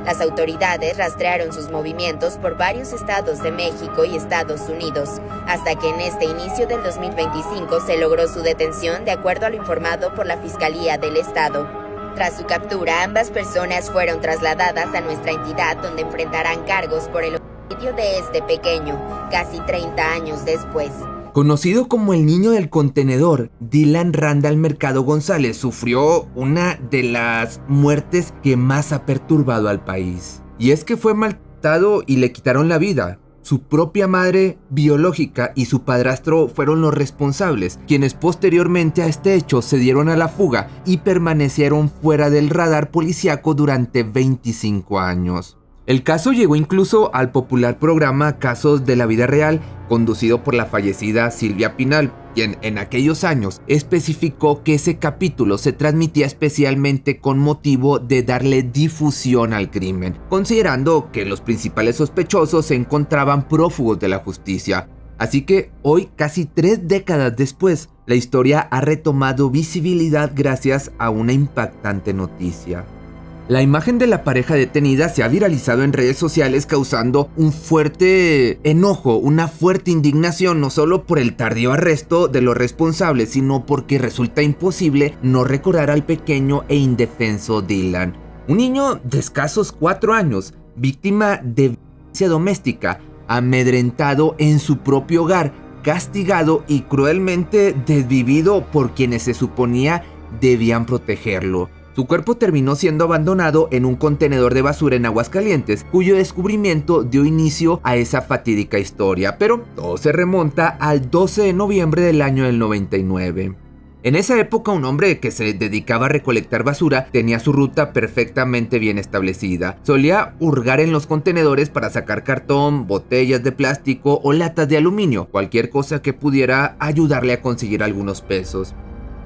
Las autoridades rastrearon sus movimientos por varios estados de México y Estados Unidos, hasta que en este inicio del 2025 se logró su detención de acuerdo a lo informado por la Fiscalía del Estado. Tras su captura, ambas personas fueron trasladadas a nuestra entidad, donde enfrentarán cargos por el homicidio de este pequeño, casi 30 años después. Conocido como el niño del contenedor, Dylan Randall Mercado González sufrió una de las muertes que más ha perturbado al país. Y es que fue maltratado y le quitaron la vida. Su propia madre biológica y su padrastro fueron los responsables, quienes posteriormente a este hecho se dieron a la fuga y permanecieron fuera del radar policíaco durante 25 años. El caso llegó incluso al popular programa Casos de la Vida Real, conducido por la fallecida Silvia Pinal, quien en aquellos años especificó que ese capítulo se transmitía especialmente con motivo de darle difusión al crimen, considerando que los principales sospechosos se encontraban prófugos de la justicia. Así que hoy, casi 3 décadas después, la historia ha retomado visibilidad gracias a una impactante noticia. La imagen de la pareja detenida se ha viralizado en redes sociales, causando un fuerte enojo, una fuerte indignación, no solo por el tardío arresto de los responsables, sino porque resulta imposible no recordar al pequeño e indefenso Dylan. Un niño de escasos 4 años, víctima de violencia doméstica, amedrentado en su propio hogar, castigado y cruelmente desvivido por quienes se suponía debían protegerlo. Su cuerpo terminó siendo abandonado en un contenedor de basura en Aguascalientes, cuyo descubrimiento dio inicio a esa fatídica historia, pero todo se remonta al 12 de noviembre del año del 99. En esa época, un hombre que se dedicaba a recolectar basura tenía su ruta perfectamente bien establecida. Solía hurgar en los contenedores para sacar cartón, botellas de plástico o latas de aluminio, cualquier cosa que pudiera ayudarle a conseguir algunos pesos.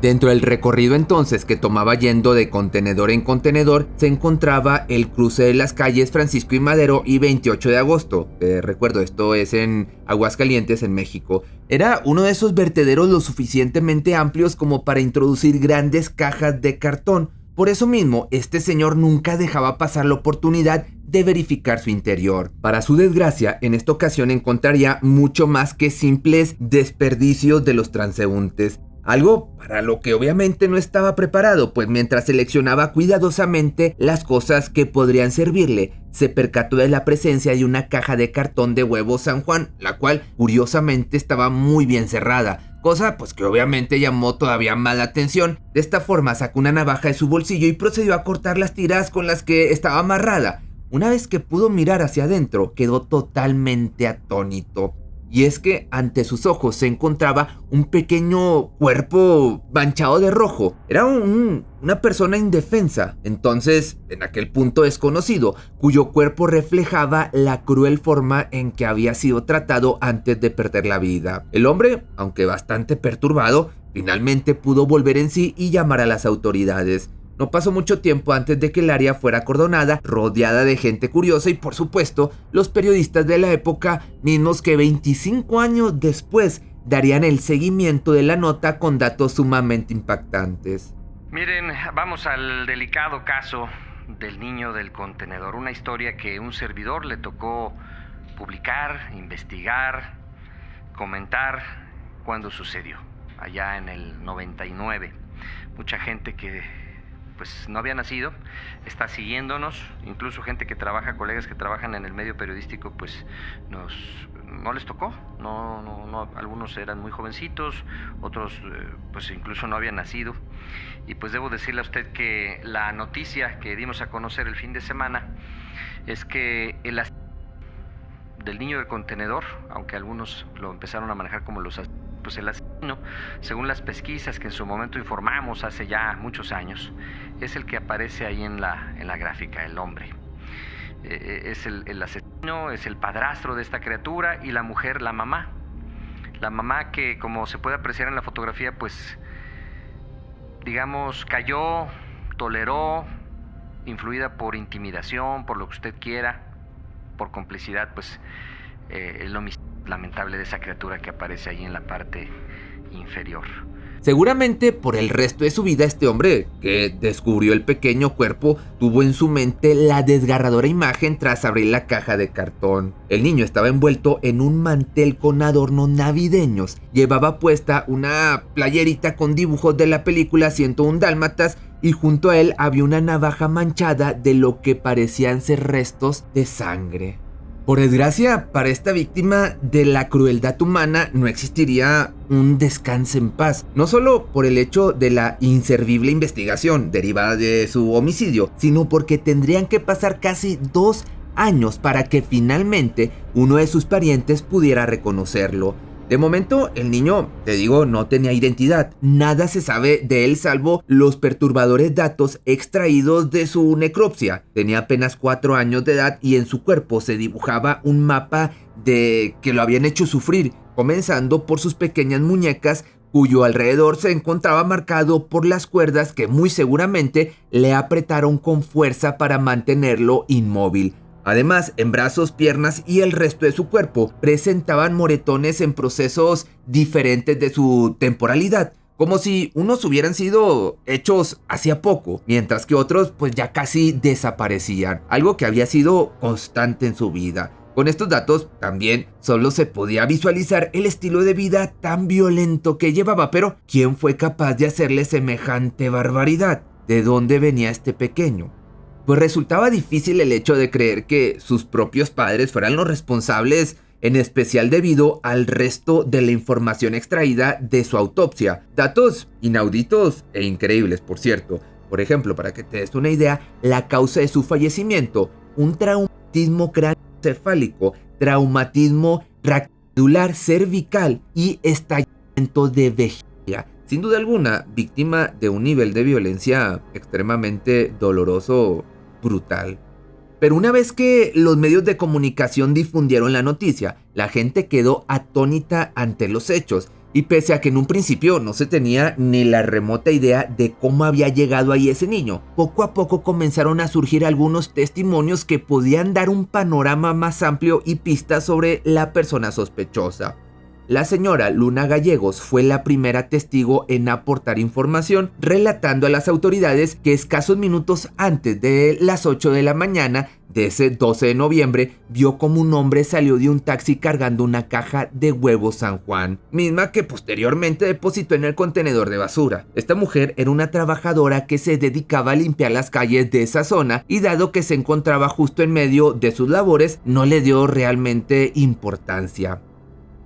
Dentro del recorrido entonces que tomaba yendo de contenedor en contenedor, se encontraba el cruce de las calles Francisco y Madero y 28 de agosto. Recuerdo, esto es en Aguascalientes, en México. Era uno de esos vertederos lo suficientemente amplios como para introducir grandes cajas de cartón. Por eso mismo, este señor nunca dejaba pasar la oportunidad de verificar su interior. Para su desgracia, en esta ocasión encontraría mucho más que simples desperdicios de los transeúntes. Algo para lo que obviamente no estaba preparado, pues mientras seleccionaba cuidadosamente las cosas que podrían servirle, se percató de la presencia de una caja de cartón de huevos San Juan, la cual curiosamente estaba muy bien cerrada, cosa pues que obviamente llamó todavía más la atención. De esta forma sacó una navaja de su bolsillo y procedió a cortar las tiras con las que estaba amarrada. Una vez que pudo mirar hacia adentro, quedó totalmente atónito. Y es que ante sus ojos se encontraba un pequeño cuerpo manchado de rojo. Era una persona indefensa, entonces en aquel punto desconocido, cuyo cuerpo reflejaba la cruel forma en que había sido tratado antes de perder la vida. El hombre, aunque bastante perturbado, finalmente pudo volver en sí y llamar a las autoridades. No pasó mucho tiempo antes de que el área fuera acordonada, rodeada de gente curiosa y por supuesto los periodistas de la época, mismos que 25 años después darían el seguimiento de la nota con datos sumamente impactantes. Miren, vamos al delicado caso del niño del contenedor, una historia que un servidor le tocó publicar, investigar, comentar cuando sucedió, allá en el 99. Mucha gente que pues no había nacido, está siguiéndonos, incluso gente que trabaja, colegas que trabajan en el medio periodístico, pues no les tocó, no, algunos eran muy jovencitos, otros pues incluso no habían nacido, y pues debo decirle a usted que la noticia que dimos a conocer el fin de semana es que el del niño del contenedor, aunque algunos lo empezaron a manejar como pues el asesino, según las pesquisas que en su momento informamos hace ya muchos años, es el que aparece ahí en la gráfica, el hombre. Es el asesino, es el padrastro de esta criatura, y la mujer, la mamá. La mamá que, como se puede apreciar en la fotografía, pues, digamos, cayó, toleró, influida por intimidación, por lo que usted quiera, por complicidad, pues, el homicidio lamentable de esa criatura que aparece ahí en la parte inferior. Seguramente por el resto de su vida este hombre, que descubrió el pequeño cuerpo, tuvo en su mente la desgarradora imagen tras abrir la caja de cartón. El niño estaba envuelto en un mantel con adornos navideños. Llevaba puesta una playerita con dibujos de la película 101 Dálmatas y junto a él había una navaja manchada de lo que parecían ser restos de sangre. Por desgracia, para esta víctima de la crueldad humana no existiría un descanso en paz, no solo por el hecho de la inservible investigación derivada de su homicidio, sino porque tendrían que pasar casi 2 años para que finalmente uno de sus parientes pudiera reconocerlo. De momento, el niño, no tenía identidad. Nada se sabe de él salvo los perturbadores datos extraídos de su necropsia. Tenía apenas 4 años de edad y en su cuerpo se dibujaba un mapa de que lo habían hecho sufrir, comenzando por sus pequeñas muñecas, cuyo alrededor se encontraba marcado por las cuerdas que muy seguramente le apretaron con fuerza para mantenerlo inmóvil. Además, en brazos, piernas y el resto de su cuerpo presentaban moretones en procesos diferentes de su temporalidad, como si unos hubieran sido hechos hacía poco, mientras que otros pues ya casi desaparecían, algo que había sido constante en su vida. Con estos datos también solo se podía visualizar el estilo de vida tan violento que llevaba, pero ¿quién fue capaz de hacerle semejante barbaridad? ¿De dónde venía este pequeño? Pues resultaba difícil el hecho de creer que sus propios padres fueran los responsables, en especial debido al resto de la información extraída de su autopsia. Datos inauditos e increíbles, por cierto. Por ejemplo, para que te des una idea, la causa de su fallecimiento: un traumatismo craneoencefálico, traumatismo raquidular cervical y estallamiento de vejiga. Sin duda alguna, víctima de un nivel de violencia extremadamente doloroso, brutal. Pero una vez que los medios de comunicación difundieron la noticia, la gente quedó atónita ante los hechos, y pese a que en un principio no se tenía ni la remota idea de cómo había llegado ahí ese niño, poco a poco comenzaron a surgir algunos testimonios que podían dar un panorama más amplio y pistas sobre la persona sospechosa. La señora Luna Gallegos fue la primera testigo en aportar información, relatando a las autoridades que escasos minutos antes de las 8 de la mañana de ese 12 de noviembre vio como un hombre salió de un taxi cargando una caja de huevos San Juan, misma que posteriormente depositó en el contenedor de basura. Esta mujer era una trabajadora que se dedicaba a limpiar las calles de esa zona y, dado que se encontraba justo en medio de sus labores, no le dio realmente importancia.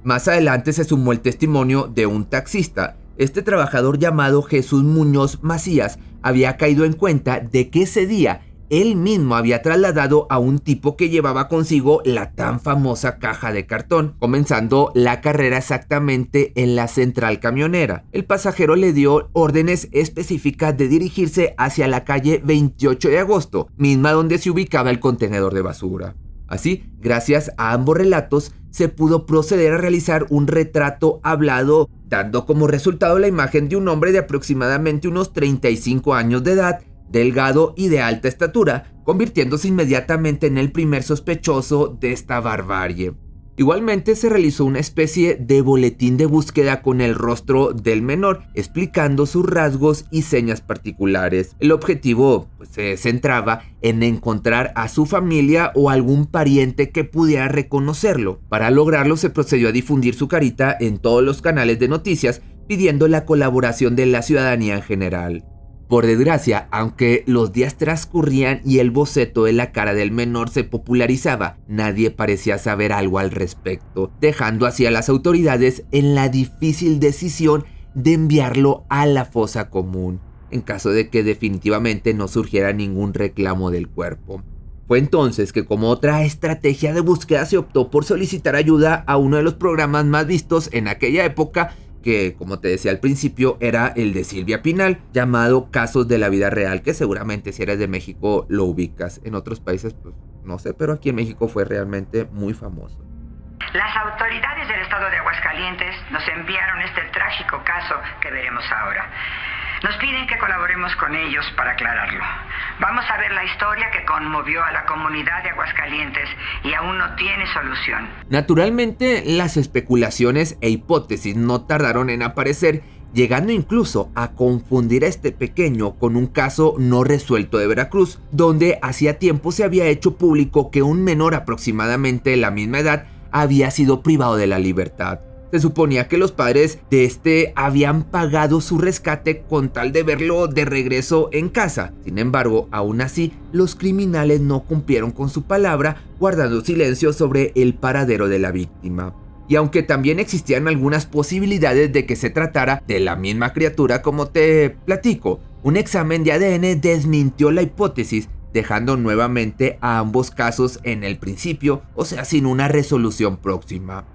Más adelante se sumó el testimonio de un taxista. Este trabajador llamado Jesús Muñoz Macías había caído en cuenta de que ese día él mismo había trasladado a un tipo que llevaba consigo la tan famosa caja de cartón, comenzando la carrera exactamente en la central camionera. El pasajero le dio órdenes específicas de dirigirse hacia la calle 28 de agosto, misma donde se ubicaba el contenedor de basura. Así, gracias a ambos relatos, se pudo proceder a realizar un retrato hablado, dando como resultado la imagen de un hombre de aproximadamente unos 35 años de edad, delgado y de alta estatura, convirtiéndose inmediatamente en el primer sospechoso de esta barbarie. Igualmente se realizó una especie de boletín de búsqueda con el rostro del menor, explicando sus rasgos y señas particulares. El objetivo se centraba en encontrar a su familia o algún pariente que pudiera reconocerlo. Para lograrlo se procedió a difundir su carita en todos los canales de noticias, pidiendo la colaboración de la ciudadanía en general. Por desgracia, aunque los días transcurrían y el boceto de la cara del menor se popularizaba, nadie parecía saber algo al respecto, dejando así a las autoridades en la difícil decisión de enviarlo a la fosa común, en caso de que definitivamente no surgiera ningún reclamo del cuerpo. Fue entonces que, como otra estrategia de búsqueda, se optó por solicitar ayuda a uno de los programas más vistos en aquella época, que, como te decía al principio, era el de Silvia Pinal, llamado Casos de la Vida Real, que seguramente si eres de México lo ubicas. En otros países, pues no sé, pero aquí en México fue realmente muy famoso. Las autoridades del estado de Aguascalientes nos enviaron este trágico caso que veremos ahora. Nos piden que colaboremos con ellos para aclararlo. Vamos a ver la historia que conmovió a la comunidad de Aguascalientes y aún no tiene solución. Naturalmente, las especulaciones e hipótesis no tardaron en aparecer, llegando incluso a confundir a este pequeño con un caso no resuelto de Veracruz, donde hacía tiempo se había hecho público que un menor aproximadamente de la misma edad había sido privado de la libertad. Se suponía que los padres de este habían pagado su rescate con tal de verlo de regreso en casa. Sin embargo, aún así, los criminales no cumplieron con su palabra, guardando silencio sobre el paradero de la víctima. Y aunque también existían algunas posibilidades de que se tratara de la misma criatura como te platico, un examen de ADN desmintió la hipótesis, dejando nuevamente a ambos casos en el principio, o sea, sin una resolución próxima.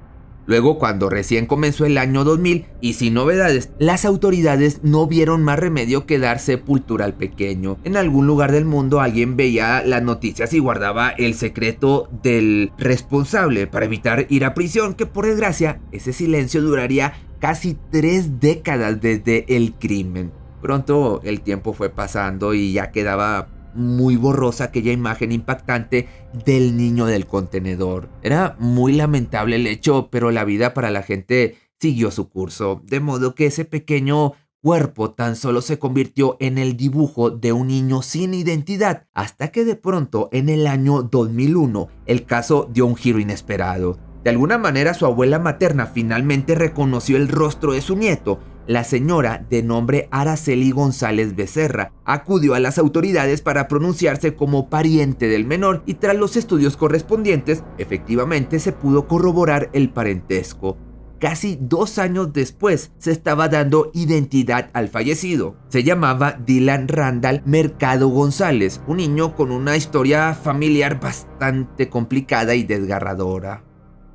Luego, cuando recién comenzó el año 2000 y sin novedades, las autoridades no vieron más remedio que dar sepultura al pequeño. En algún lugar del mundo alguien veía las noticias y guardaba el secreto del responsable para evitar ir a prisión, que por desgracia ese silencio duraría casi 3 décadas desde el crimen. Pronto el tiempo fue pasando y ya quedaba muy borrosa aquella imagen impactante del niño del contenedor. Era muy lamentable el hecho, pero la vida para la gente siguió su curso, de modo que ese pequeño cuerpo tan solo se convirtió en el dibujo de un niño sin identidad, hasta que de pronto en el año 2001 el caso dio un giro inesperado. De alguna manera su abuela materna finalmente reconoció el rostro de su nieto. La señora, de nombre Araceli González Becerra, acudió a las autoridades para pronunciarse como pariente del menor y tras los estudios correspondientes, efectivamente se pudo corroborar el parentesco. Casi 2 años después se estaba dando identidad al fallecido. Se llamaba Dylan Randall Mercado González, un niño con una historia familiar bastante complicada y desgarradora.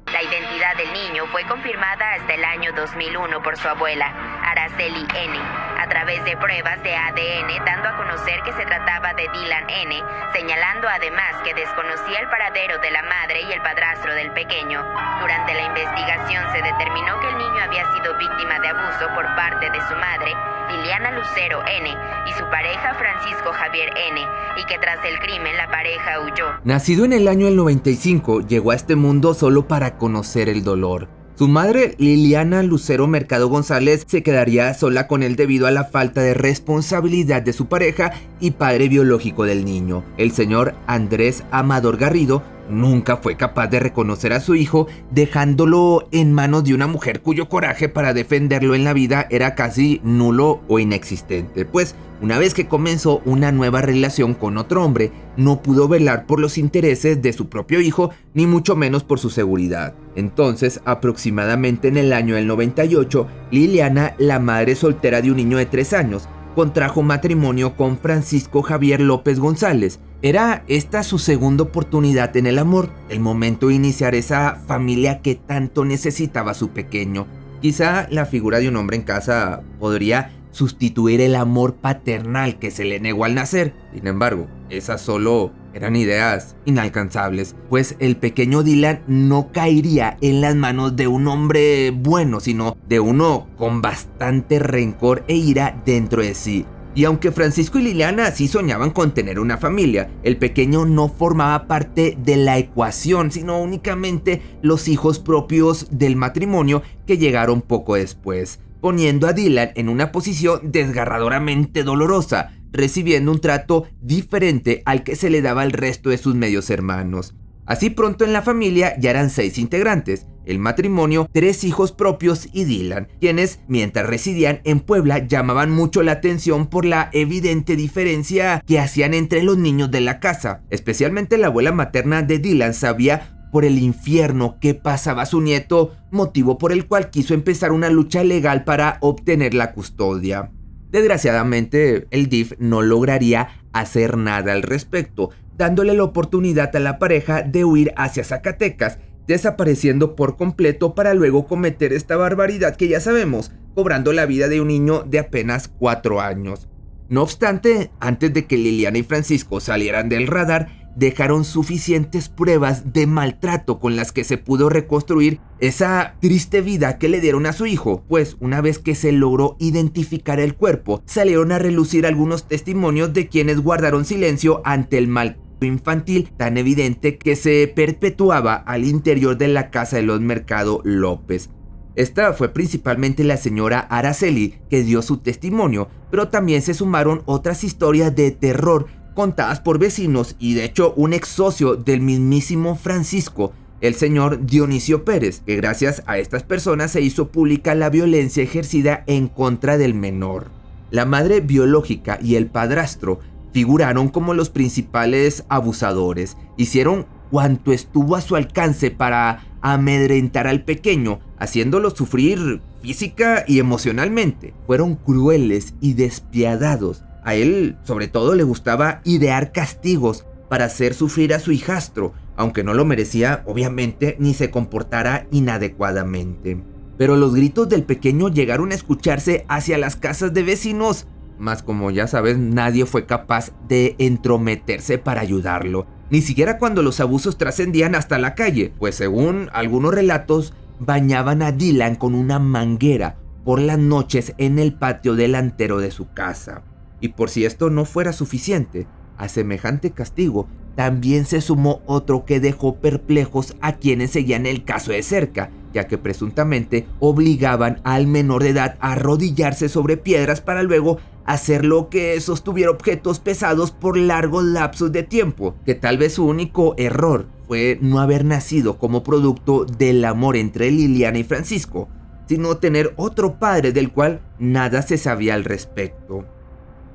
La identidad del niño fue confirmada hasta el año 2001 por su abuela, Araceli N., a través de pruebas de ADN, dando a conocer que se trataba de Dylan N., señalando además que desconocía el paradero de la madre y el padrastro del pequeño. Durante la investigación se determinó que el niño había sido víctima de abuso por parte de su madre, Liliana Lucero N., y su pareja Francisco Javier N., y que tras el crimen la pareja huyó. Nacido en el año 95, llegó a este mundo solo para conocer el dolor. Su madre, Liliana Lucero Mercado González, se quedaría sola con él debido a la falta de responsabilidad de su pareja y padre biológico del niño. El señor Andrés Amador Garrido nunca fue capaz de reconocer a su hijo, dejándolo en manos de una mujer cuyo coraje para defenderlo en la vida era casi nulo o inexistente, pues una vez que comenzó una nueva relación con otro hombre, no pudo velar por los intereses de su propio hijo, ni mucho menos por su seguridad. Entonces, aproximadamente en el año del 98, Liliana, la madre soltera de un niño de 3 años, contrajo matrimonio con Francisco Javier López González. Era esta su segunda oportunidad en el amor, el momento de iniciar esa familia que tanto necesitaba su pequeño. Quizá la figura de un hombre en casa podría sustituir el amor paternal que se le negó al nacer. Sin embargo, esas solo eran ideas inalcanzables, pues el pequeño Dylan no caería en las manos de un hombre bueno, sino de uno con bastante rencor e ira dentro de sí. Y aunque Francisco y Liliana sí soñaban con tener una familia, el pequeño no formaba parte de la ecuación, sino únicamente los hijos propios del matrimonio que llegaron poco después, poniendo a Dylan en una posición desgarradoramente dolorosa, recibiendo un trato diferente al que se le daba al resto de sus medios hermanos. Así pronto en la familia ya eran 6 integrantes, el matrimonio, 3 hijos propios y Dylan, quienes mientras residían en Puebla llamaban mucho la atención por la evidente diferencia que hacían entre los niños de la casa. Especialmente la abuela materna de Dylan sabía por el infierno que pasaba su nieto, motivo por el cual quiso empezar una lucha legal para obtener la custodia. Desgraciadamente, el DIF no lograría hacer nada al respecto, dándole la oportunidad a la pareja de huir hacia Zacatecas, desapareciendo por completo para luego cometer esta barbaridad que ya sabemos, cobrando la vida de un niño de apenas 4 años. No obstante, antes de que Liliana y Francisco salieran del radar, dejaron suficientes pruebas de maltrato con las que se pudo reconstruir esa triste vida que le dieron a su hijo, pues una vez que se logró identificar el cuerpo, salieron a relucir algunos testimonios de quienes guardaron silencio ante el maltrato infantil tan evidente que se perpetuaba al interior de la casa de los Mercado López. Esta fue principalmente la señora Araceli que dio su testimonio, pero también se sumaron otras historias de terror contadas por vecinos y de hecho un ex socio del mismísimo Francisco, el señor Dionisio Pérez, que gracias a estas personas se hizo pública la violencia ejercida en contra del menor. La madre biológica y el padrastro figuraron como los principales abusadores. Hicieron cuanto estuvo a su alcance para amedrentar al pequeño, haciéndolo sufrir física y emocionalmente. Fueron crueles y despiadados. A él, sobre todo, le gustaba idear castigos para hacer sufrir a su hijastro, aunque no lo merecía, obviamente, ni se comportara inadecuadamente. Pero los gritos del pequeño llegaron a escucharse hacia las casas de vecinos, mas como ya sabes, nadie fue capaz de entrometerse para ayudarlo, ni siquiera cuando los abusos trascendían hasta la calle, pues según algunos relatos, bañaban a Dylan con una manguera por las noches en el patio delantero de su casa. Y por si esto no fuera suficiente, a semejante castigo también se sumó otro que dejó perplejos a quienes seguían el caso de cerca, ya que presuntamente obligaban al menor de edad a arrodillarse sobre piedras para luego hacerlo que sostuviera objetos pesados por largos lapsos de tiempo, que tal vez su único error fue no haber nacido como producto del amor entre Liliana y Francisco, sino tener otro padre del cual nada se sabía al respecto.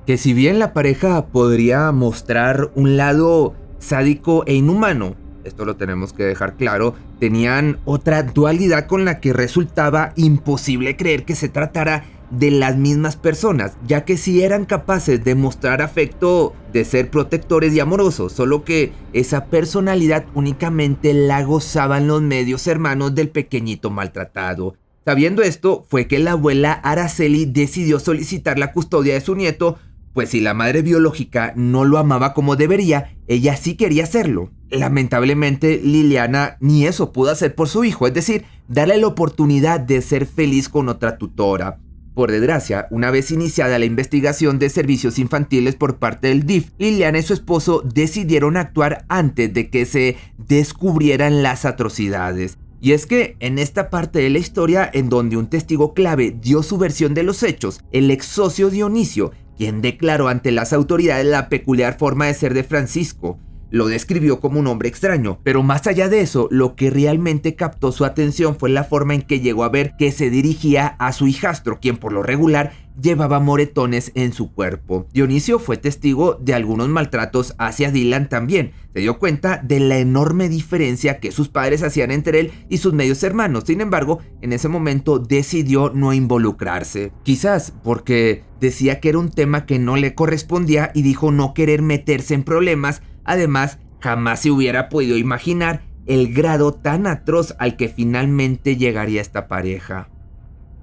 Que si bien la pareja podría mostrar un lado sádico e inhumano, esto lo tenemos que dejar claro, tenían otra dualidad con la que resultaba imposible creer que se tratara de las mismas personas, ya que sí eran capaces de mostrar afecto, de ser protectores y amorosos, solo que esa personalidad únicamente la gozaban los medios hermanos del pequeñito maltratado. Sabiendo esto, fue que la abuela Araceli decidió solicitar la custodia de su nieto, pues si la madre biológica no lo amaba como debería, ella sí quería hacerlo. Lamentablemente, Liliana ni eso pudo hacer por su hijo, es decir, darle la oportunidad de ser feliz con otra tutora. Por desgracia, una vez iniciada la investigación de servicios infantiles por parte del DIF, Liliana y su esposo decidieron actuar antes de que se descubrieran las atrocidades. Y es que en esta parte de la historia, en donde un testigo clave dio su versión de los hechos, el ex socio Dionisio, quien declaró ante las autoridades la peculiar forma de ser de Francisco, lo describió como un hombre extraño, pero más allá de eso, lo que realmente captó su atención fue la forma en que llegó a ver que se dirigía a su hijastro, quien por lo regular llevaba moretones en su cuerpo. Dionisio fue testigo de algunos maltratos hacia Dylan también. Se dio cuenta de la enorme diferencia que sus padres hacían entre él y sus medios hermanos. Sin embargo, en ese momento decidió no involucrarse. Quizás porque decía que era un tema que no le correspondía y dijo no querer meterse en problemas. Además, jamás se hubiera podido imaginar el grado tan atroz al que finalmente llegaría esta pareja.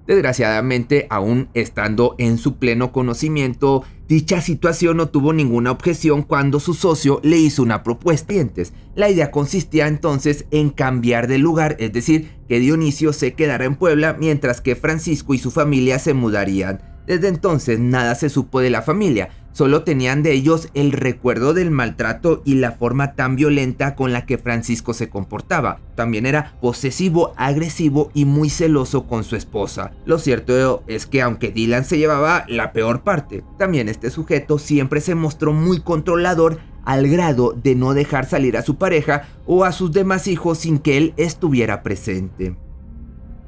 Desgraciadamente, aún estando en su pleno conocimiento, dicha situación no tuvo ninguna objeción cuando su socio le hizo una propuesta. La idea consistía entonces en cambiar de lugar, es decir, que Dionisio se quedara en Puebla mientras que Francisco y su familia se mudarían. Desde entonces nada se supo de la familia, solo tenían de ellos el recuerdo del maltrato y la forma tan violenta con la que Francisco se comportaba. También era posesivo, agresivo y muy celoso con su esposa. Lo cierto es que aunque Dylan se llevaba la peor parte, también este sujeto siempre se mostró muy controlador al grado de no dejar salir a su pareja o a sus demás hijos sin que él estuviera presente.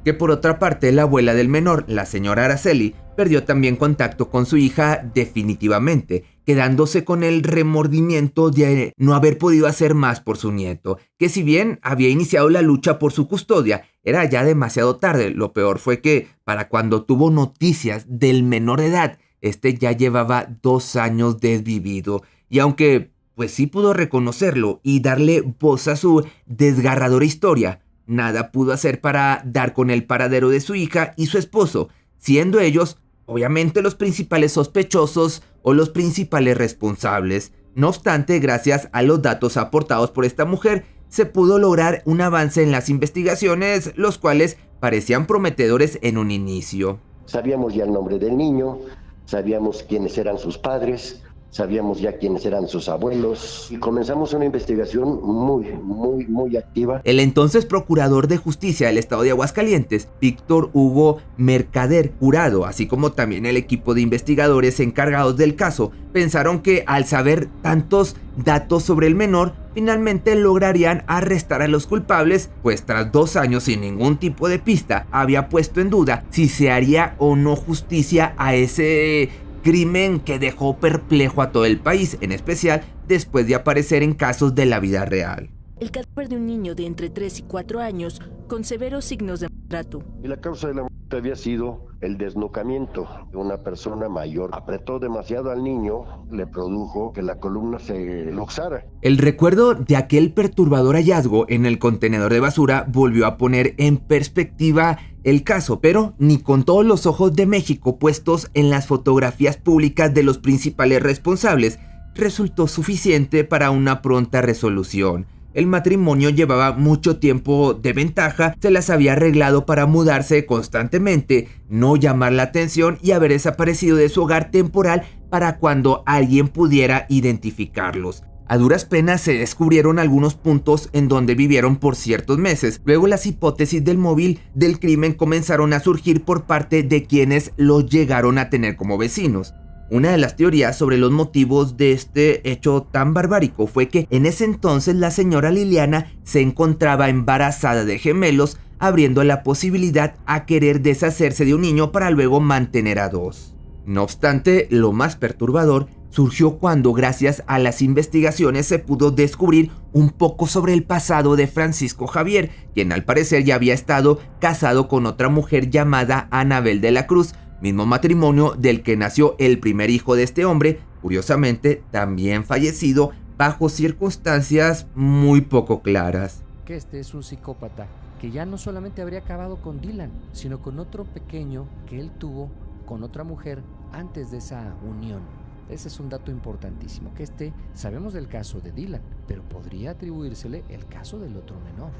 Que por otra parte, la abuela del menor, la señora Araceli, perdió también contacto con su hija definitivamente, quedándose con el remordimiento de no haber podido hacer más por su nieto, que si bien había iniciado la lucha por su custodia, era ya demasiado tarde. Lo peor fue que, para cuando tuvo noticias del menor de edad, este ya llevaba 2 años desvivido, y aunque pues sí pudo reconocerlo y darle voz a su desgarradora historia, nada pudo hacer para dar con el paradero de su hija y su esposo, siendo ellos obviamente los principales sospechosos o los principales responsables. No obstante, gracias a los datos aportados por esta mujer, se pudo lograr un avance en las investigaciones, los cuales parecían prometedores en un inicio. Sabíamos ya el nombre del niño, sabíamos quiénes eran sus padres, sabíamos ya quiénes eran sus abuelos y comenzamos una investigación muy activa. El entonces procurador de justicia del estado de Aguascalientes, Víctor Hugo Mercader Jurado, así como también el equipo de investigadores encargados del caso, pensaron que al saber tantos datos sobre el menor, finalmente lograrían arrestar a los culpables, pues tras 2 años sin ningún tipo de pista, había puesto en duda si se haría o no justicia a ese crimen que dejó perplejo a todo el país, en especial después de aparecer en casos de la vida real. El cadáver de un niño de entre 3 y 4 años con severos signos de maltrato. Y la causa de la muerte había sido el desnucamiento de una persona mayor. Apretó demasiado al niño, le produjo que la columna se luxara. El recuerdo de aquel perturbador hallazgo en el contenedor de basura volvió a poner en perspectiva el caso, pero ni con todos los ojos de México puestos en las fotografías públicas de los principales responsables resultó suficiente para una pronta resolución. El matrimonio llevaba mucho tiempo de ventaja, se las había arreglado para mudarse constantemente, no llamar la atención y haber desaparecido de su hogar temporal para cuando alguien pudiera identificarlos. A duras penas se descubrieron algunos puntos en donde vivieron por ciertos meses. Luego las hipótesis del móvil del crimen comenzaron a surgir por parte de quienes los llegaron a tener como vecinos. Una de las teorías sobre los motivos de este hecho tan barbárico fue que en ese entonces la señora Liliana se encontraba embarazada de gemelos, abriendo la posibilidad a querer deshacerse de un niño para luego mantener a 2. No obstante, lo más perturbador surgió cuando, gracias a las investigaciones, se pudo descubrir un poco sobre el pasado de Francisco Javier, quien al parecer ya había estado casado con otra mujer llamada Anabel de la Cruz, mismo matrimonio del que nació el primer hijo de este hombre, curiosamente también fallecido bajo circunstancias muy poco claras. Que este es un psicópata que ya no solamente habría acabado con Dylan, sino con otro pequeño que él tuvo con otra mujer antes de esa unión. Ese es un dato importantísimo, que sabemos del caso de Dylan, pero podría atribuírsele el caso del otro menor.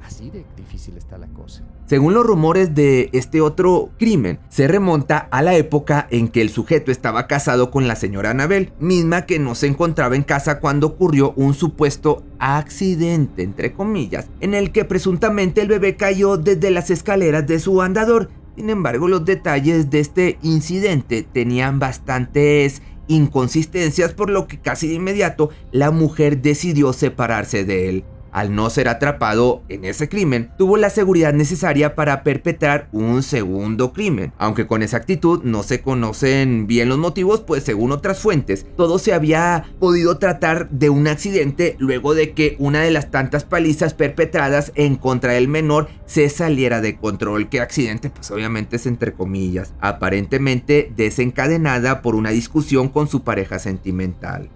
Así de difícil está la cosa. Según los rumores de este otro crimen, se remonta a la época en que el sujeto estaba casado con la señora Anabel, misma que no se encontraba en casa cuando ocurrió un supuesto accidente, entre comillas, en el que presuntamente el bebé cayó desde las escaleras de su andador. Sin embargo, los detalles de este incidente tenían bastantes inconsistencias, por lo que casi de inmediato la mujer decidió separarse de él. Al no ser atrapado en ese crimen, tuvo la seguridad necesaria para perpetrar un segundo crimen. Aunque con exactitud no se conocen bien los motivos, pues según otras fuentes, todo se había podido tratar de un accidente luego de que una de las tantas palizas perpetradas en contra del menor se saliera de control. Que accidente, pues obviamente es entre comillas, aparentemente desencadenada por una discusión con su pareja sentimental.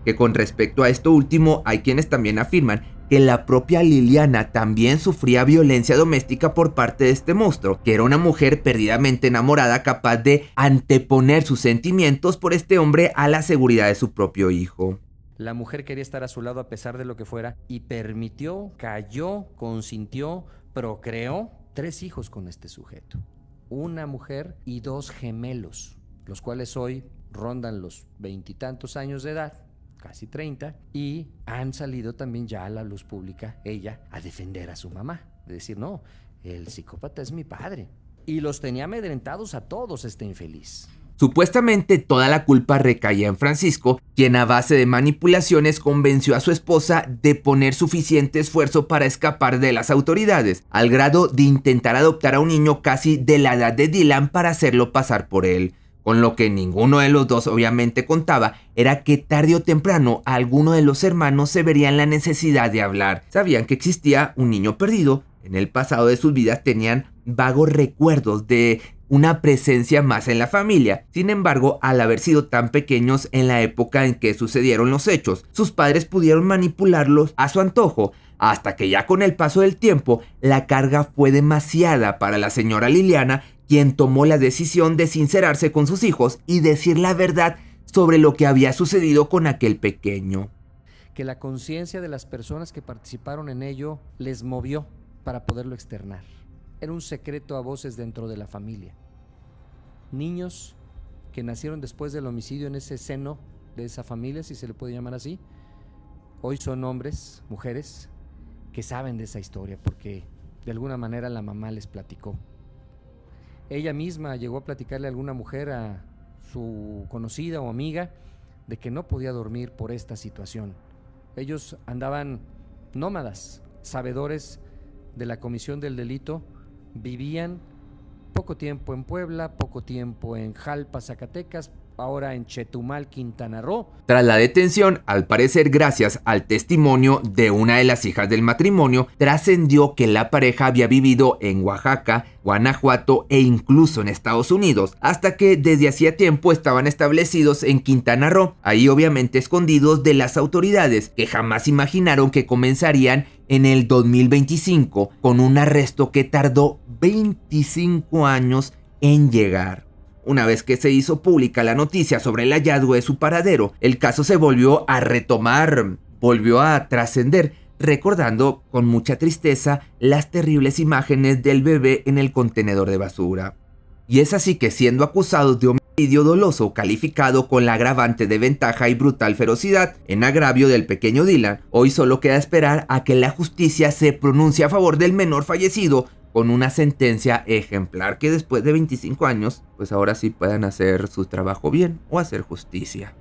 Que con respecto a esto último, hay quienes también afirman que la propia Liliana también sufría violencia doméstica por parte de este monstruo, que era una mujer perdidamente enamorada, capaz de anteponer sus sentimientos por este hombre a la seguridad de su propio hijo. La mujer quería estar a su lado a pesar de lo que fuera y permitió, cayó, consintió, procreó 3 hijos con este sujeto. Una mujer y 2 gemelos, los cuales hoy rondan los 20 y tantos años de edad, casi 30, y han salido también ya a la luz pública ella a defender a su mamá, de decir, no, el psicópata es mi padre, y los tenía amedrentados a todos este infeliz. Supuestamente toda la culpa recaía en Francisco, quien a base de manipulaciones convenció a su esposa de poner suficiente esfuerzo para escapar de las autoridades, al grado de intentar adoptar a un niño casi de la edad de Dylan para hacerlo pasar por él. Con lo que ninguno de los dos obviamente contaba era que tarde o temprano alguno de los hermanos se vería en la necesidad de hablar. Sabían que existía un niño perdido. En el pasado de sus vidas tenían vagos recuerdos de una presencia más en la familia. Sin embargo, al haber sido tan pequeños en la época en que sucedieron los hechos, sus padres pudieron manipularlos a su antojo, hasta que ya con el paso del tiempo la carga fue demasiada para la señora Liliana, quien tomó la decisión de sincerarse con sus hijos y decir la verdad sobre lo que había sucedido con aquel pequeño. Que la conciencia de las personas que participaron en ello les movió para poderlo externar. Era un secreto a voces dentro de la familia. Niños que nacieron después del homicidio en ese seno de esa familia, si se le puede llamar así, hoy son hombres, mujeres, que saben de esa historia porque de alguna manera la mamá les platicó. Ella misma llegó a platicarle a alguna mujer, a su conocida o amiga, de que no podía dormir por esta situación. Ellos andaban nómadas, sabedores de la comisión del delito, vivían poco tiempo en Puebla, poco tiempo en Jalpa, Zacatecas, ahora en Chetumal, Quintana Roo. Tras la detención, al parecer gracias al testimonio de una de las hijas del matrimonio, trascendió que la pareja había vivido en Oaxaca, Guanajuato e incluso en Estados Unidos, hasta que desde hacía tiempo estaban establecidos en Quintana Roo, ahí obviamente escondidos de las autoridades, que jamás imaginaron que comenzarían en el 2025 con un arresto que tardó 25 años en llegar. Una vez que se hizo pública la noticia sobre el hallazgo de su paradero, el caso se volvió a retomar, volvió a trascender, recordando con mucha tristeza las terribles imágenes del bebé en el contenedor de basura. Y es así que, siendo acusados de homicidio doloso calificado con la agravante de ventaja y brutal ferocidad en agravio del pequeño Dylan, hoy solo queda esperar a que la justicia se pronuncie a favor del menor fallecido con una sentencia ejemplar, que después de 25 años, pues ahora sí puedan hacer su trabajo bien o hacer justicia.